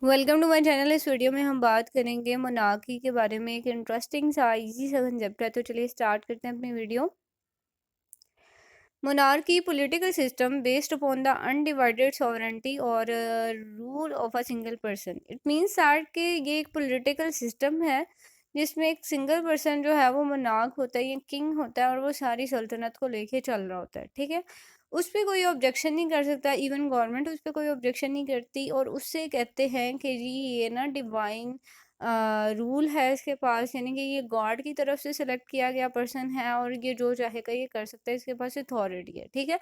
Welcome to my channel. इस video में हम बात करेंगे मोनार्की के बारे में। एक इंटरेस्टिंग सा इजी सा कंसेप्ट है, तो चलिए स्टार्ट करते हैं अपनी video. Monarchy political system based upon the undivided sovereignty और rule of a single person. It means that कि ये एक पॉलिटिकल सिस्टम है जिसमें एक सिंगल पर्सन जो है वो मोनार्क होता है, ये किंग होता है, और वो सारी सल्तनत को लेके चल रहा होता है। ठीक है, उस पर कोई ऑब्जेक्शन नहीं कर सकता, इवन गवर्नमेंट उस पर कोई ऑब्जेक्शन नहीं करती। और उससे कहते हैं कि जी ये ना डिवाइन रूल है इसके पास, यानी कि ये गॉड की तरफ से सिलेक्ट किया गया पर्सन है और ये जो चाहेगा ये कर सकता है, इसके पास अथॉरिटी है। ठीक है,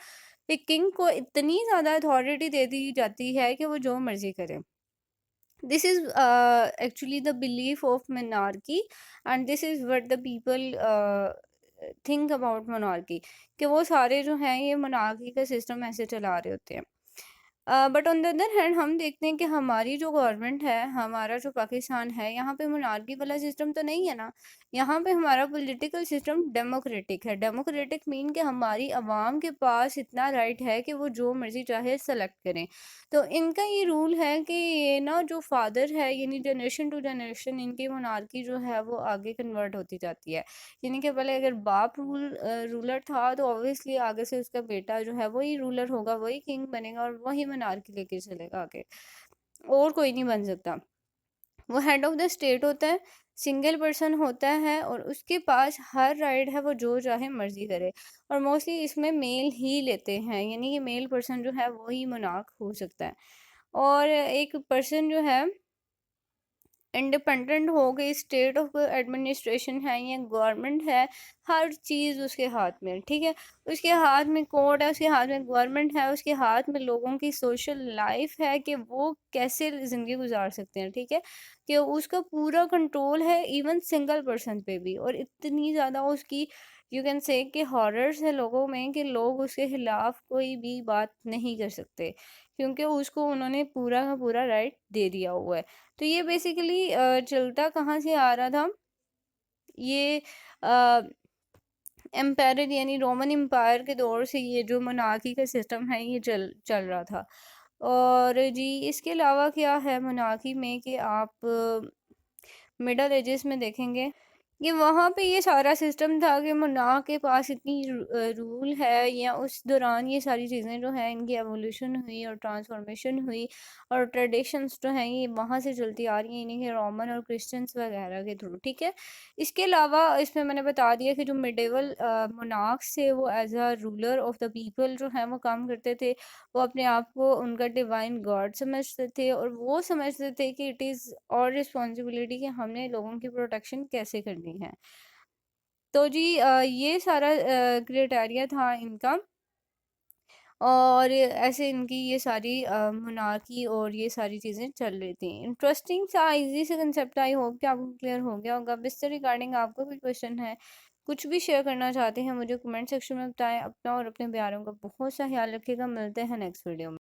एक किंग को इतनी ज़्यादा अथॉरिटी दे दी जाती है कि वो जो मर्जी करे। This is actually the belief of monarchy and this is what the people think about monarchy, कि वो सारे जो हैं ये monarchy का सिस्टम ऐसे चला रहे होते हैं। But on the other hand हम देखते हैं कि हमारी जो गवर्नमेंट है, हमारा जो पाकिस्तान है, यहाँ पे मोनार्की वाला सिस्टम तो नहीं है ना। यहाँ पे हमारा पॉलिटिकल सिस्टम डेमोक्रेटिक है। डेमोक्रेटिक मीन कि हमारी आवाम के पास इतना राइट है कि वो जो मर्जी चाहे सेलेक्ट करें। तो इनका ये रूल है कि ये ना जो फादर है, यानी जनरेशन टू जनरेशन इनकी मोनार्की जो है वो आगे कन्वर्ट होती जाती है। यानी कि पहले अगर बाप रूलर था तो ऑब्वियसली आगे से उसका बेटा जो है वही रूलर होगा, वही किंग बनेगा और वही मोनार्की लेके चलेगा आगे, और कोई नहीं बन सकता। वो हेड ऑफ द स्टेट होता है, सिंगल पर्सन होता है और उसके पास हर राइट है, वो जो चाहे मर्जी करे। और मोस्टली इसमें मेल ही लेते हैं, यानी कि मेल पर्सन जो है वही मोनार्क हो सकता है। और एक पर्सन जो है इंडिपेंडेंट हो गई, स्टेट ऑफ एडमिनिस्ट्रेशन है या गवर्नमेंट है, हर चीज़ उसके हाथ में। ठीक है, उसके हाथ में कोर्ट है, उसके हाथ में गवर्नमेंट है, उसके हाथ में लोगों की सोशल लाइफ है कि वो कैसे ज़िंदगी गुजार सकते हैं। ठीक है, कि उसका पूरा कंट्रोल है इवन सिंगल पर्सन पे भी। और इतनी ज़्यादा उसकी यू कैन से कि हॉरर्स है लोगों में कि लोग उसके खिलाफ कोई भी बात नहीं कर सकते, क्योंकि उसको उन्होंने पूरा का पूरा राइट दे दिया हुआ है। तो ये बेसिकली चलता कहाँ से आ रहा था, ये एम्पायर यानी रोमन एम्पायर के दौर से ये जो मोनार्की का सिस्टम है ये चल चल रहा था। और जी इसके अलावा क्या है मोनार्की में कि आप मिडल एजेस में देखेंगे कि वहाँ पे ये सारा सिस्टम था कि मोनार्क के पास इतनी रूल है, या उस दौरान ये सारी चीज़ें जो हैं इनकी एवोल्यूशन हुई और ट्रांसफॉर्मेशन हुई, और ट्रेडिशंस जो हैं ये वहाँ से चलती आ रही हैं, इन्हीं के रोमन और क्रिश्चियंस वगैरह के थ्रू। ठीक है, इसके अलावा इसमें मैंने बता दिया कि जो मिडेवल मोनार्क्स थे वो as a ruler of the people जो है वो काम करते थे। वो अपने आप को उनका डिवाइन गॉड समझते थे, और वो समझते थे कि इट इज़ और रिस्पॉन्सिबिलिटी कि हमने लोगों की प्रोटेक्शन कैसे करनी है। तो जी ये सारा क्राइटेरिया था इनका, और ऐसे इनकी ये सारी मोनार्की और ये सारी चीज़ें चल रही थी। इंटरेस्टिंग सा इजी से कंसेप्ट, आई होप कि आपको क्लियर हो गया होगा। अब इससे रिगार्डिंग आपको कोई क्वेश्चन है, कुछ भी शेयर करना चाहते हैं, मुझे कमेंट सेक्शन में बताएं। अपना और अपने प्यारों का बहुत सा ख्याल रखिएगा। मिलते हैं नेक्स्ट वीडियो में।